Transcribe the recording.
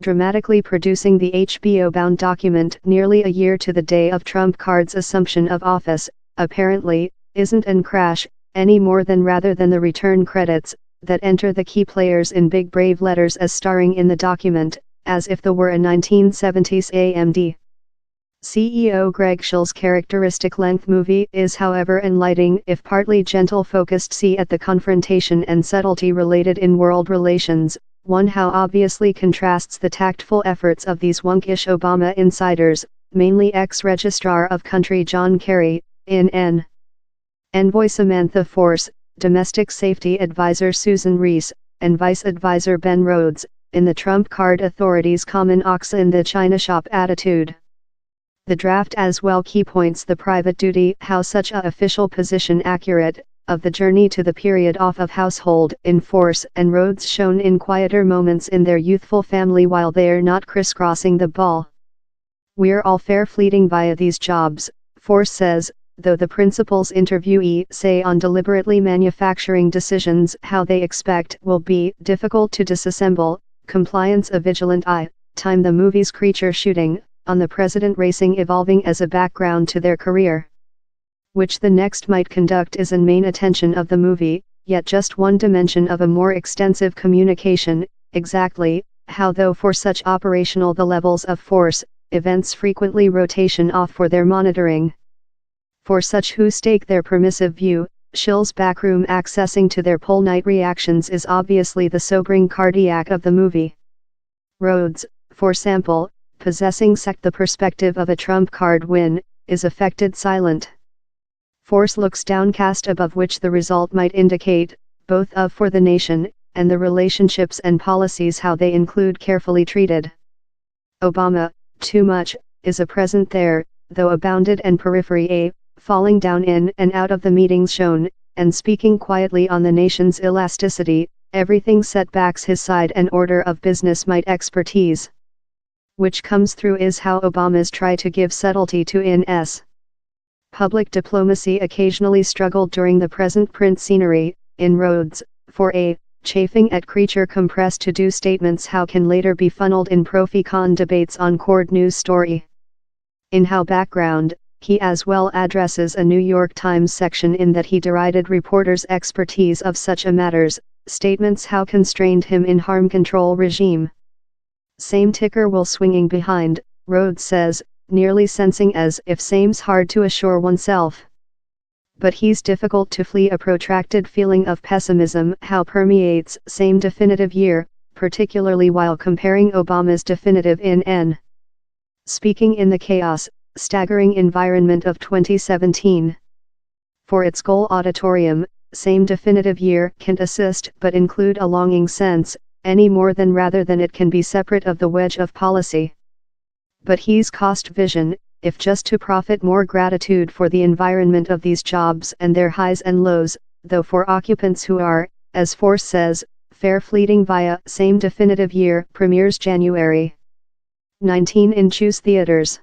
dramatically producing the HBO-bound document nearly a year to the day of Trump Card's assumption of office, apparently, isn't an crash, any more than rather than the return credits, that enter the key players in big brave letters as starring in the document, as if there were a 1970s AMD. CEO Greg Schill's characteristic-length movie is however enlightening if partly gentle-focused see at the confrontation and subtlety related in world relations, one how obviously contrasts the tactful efforts of these wonkish Obama insiders, mainly ex-registrar of country John Kerry, in N. Envoy Samantha Force, Domestic Safety Advisor Susan Reese, and Vice Advisor Ben Rhodes, in the Trump Card Authority's common ox in the China shop attitude. The draft as well key points the private duty how such a official position accurate, of the journey to the period off of household in Force and Rhodes shown in quieter moments in their youthful family while they're not crisscrossing the ball. We're all fair fleeting via these jobs, Force says, though the principal's interviewee say on deliberately manufacturing decisions how they expect will be difficult to disassemble, compliance a vigilant eye, time the movie's creature shooting, on the president racing evolving as a background to their career. Which the next might conduct is in main attention of the movie, yet just one dimension of a more extensive communication, exactly, how though for such operational the levels of force, events frequently rotation off for their monitoring. For such who stake their permissive view, Schill's backroom accessing to their poll night reactions is obviously the sobering cardiac of the movie. Rhodes, for sample, possessing the perspective of a Trump card win, is affected silent. Force looks downcast above which the result might indicate, both of for the nation, and the relationships and policies how they include carefully treated. Obama, too much, is a present there, though a bounded and periphery a, falling down in and out of the meetings shown, and speaking quietly on the nation's elasticity, everything setbacks his side and order of business might expertise. Which comes through is how Obama's try to give subtlety to ins. Public diplomacy occasionally struggled during the present print scenery, in Rhodes, for a, chafing at creature compressed to do statements how can later be funneled in pro-con debates on cord news story. In how background, he as well addresses a New York Times section in that he derided reporters' expertise of such a matters, statements how constrained him in harm control regime. Same ticker will swinging behind, Rhodes says, nearly sensing as if same's hard to assure oneself. But he's difficult to flee a protracted feeling of pessimism how permeates same definitive year, particularly while comparing Obama's definitive in N. Speaking in the chaos, staggering environment of 2017. For its goal auditorium, same definitive year can't assist but include a longing sense, any more than rather than it can be separate of the wedge of policy. But he's cost vision, if just to profit more gratitude for the environment of these jobs and their highs and lows, though for occupants who are, as Force says, fair fleeting via same definitive year premieres January 19 in choose theaters.